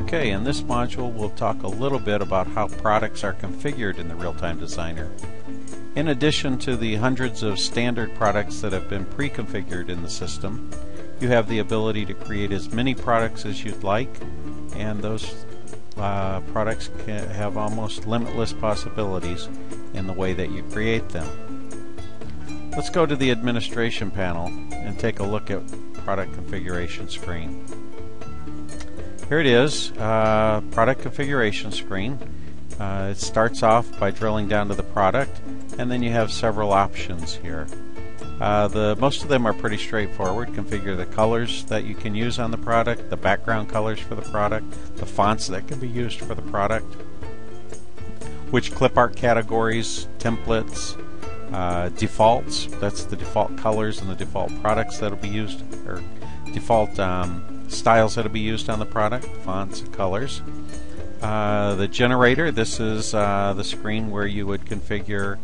Okay, in this module we'll talk a little bit about how products are configured in the RealTimeDesigner. In addition to the hundreds of standard products that have been pre-configured in the system, you have the ability to create as many products as you'd like, and those products can have almost limitless possibilities in the way that you create them. Let's go to the administration panel and take a look at product configuration screen. Here it is, product configuration screen. It starts off by drilling down to the product, and then you have several options here. Most of them are pretty straightforward. Configure the colors that you can use on the product, the background colors for the product, the fonts that can be used for the product, which clip art categories, templates, defaults, that's the default colors and the default products that will be used, or default styles that will be used on the product, fonts and colors. The generator, this is the screen where you would configure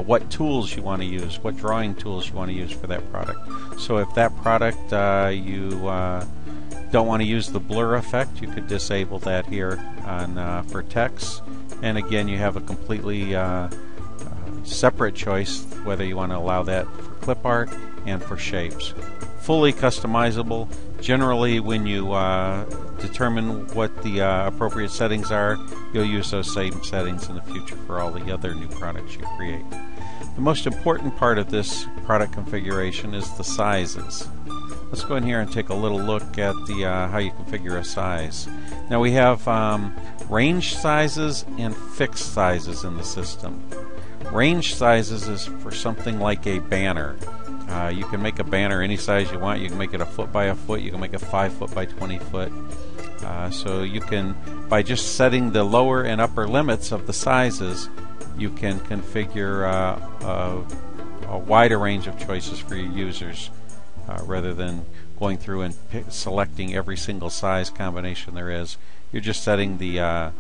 what tools you want to use, what drawing tools you want to use for that product. So if that product you don't want to use the blur effect, you could disable that here on for text. And again, you have a completely separate choice whether you want to allow that for clip art and for shapes. Fully customizable. Generally, when you determine what the appropriate settings are, you'll use those same settings in the future for all the other new products you create. The most important part of this product configuration is the sizes. Let's go in here and take a little look at the how you configure a size. Now we have range sizes and fixed sizes in the system. Range sizes is for something like a banner. You can make a banner any size you want. You can make it a foot by a foot. You can make it 5 foot by 20 foot. So you can, by just setting the lower and upper limits of the sizes, you can configure a wider range of choices for your users rather than going through and selecting every single size combination there is. You're just setting the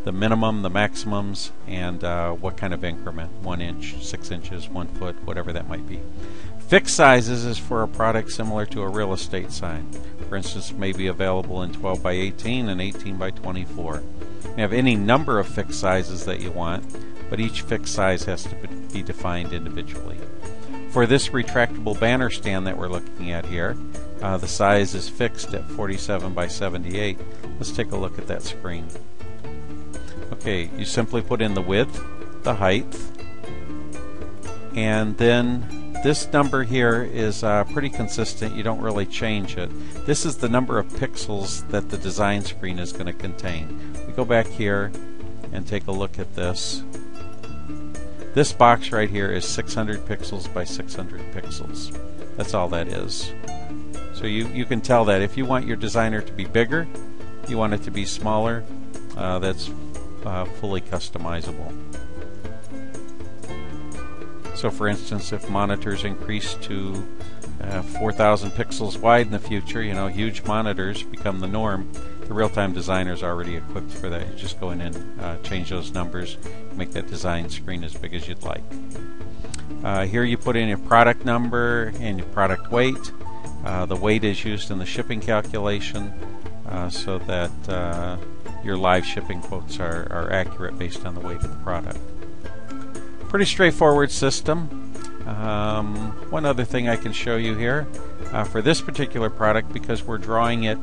minimum, the maximums, and what kind of increment, 1 inch, 6 inches, 1 foot, whatever that might be. Fixed sizes is for a product similar to a real estate sign. For instance, may be available in 12 by 18 and 18 by 24. You have any number of fixed sizes that you want, but each fixed size has to be defined individually. For this retractable banner stand that we're looking at here, the size is fixed at 47 by 78. Let's take a look at that screen. Okay, you simply put in the width, the height, and then this number here is pretty consistent. You don't really change it. This is the number of pixels that the design screen is going to contain. We go back here and take a look at this. This box right here is 600 pixels by 600 pixels. That's all that is. So you can tell that if you want your designer to be bigger, you want it to be smaller, that's fully customizable. So for instance, if monitors increase to 4,000 pixels wide in the future, you know, huge monitors become the norm, the RealTimeDesigner is already equipped for that. You just go in and change those numbers, make that design screen as big as you'd like. Here you put in your product number and your product weight. The weight is used in the shipping calculation so that your live shipping quotes are accurate based on the weight of the product. Pretty straightforward system. One other thing I can show you here, for this particular product, because we're drawing it,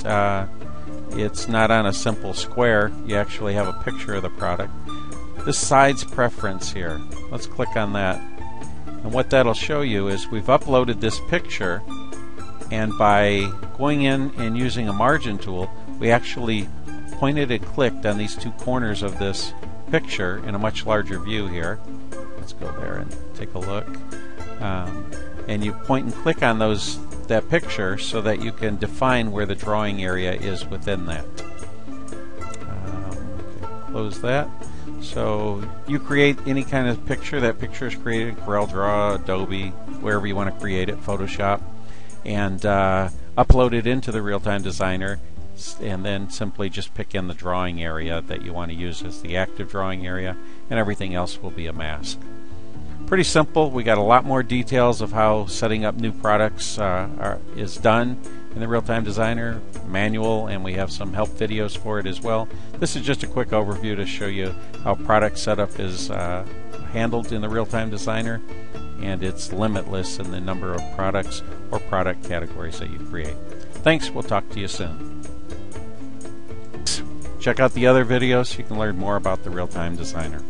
it's not on a simple square, you actually have a picture of the product. This size preference here, let's click on that. And what that'll show you is we've uploaded this picture, and by going in and using a margin tool, we actually pointed and clicked on these two corners of this picture in a much larger view here. Let's go there and take a look. And you point and click on that picture so that you can define where the drawing area is within that. Close that. So you create any kind of picture. That picture is created in CorelDRAW, Adobe, wherever you want to create it, Photoshop, and upload it into the RealTimeDesigner, and then simply just pick in the drawing area that you want to use as the active drawing area, and everything else will be a mask. Pretty simple. We got a lot more details of how setting up new products is done in the RealTime Designer manual, and we have some help videos for it as well. This is just a quick overview to show you how product setup is handled in the RealTime Designer, and it's limitless in the number of products or product categories that you create. Thanks, we'll talk to you soon. Check out the other videos, you can learn more about the RealTime Designer.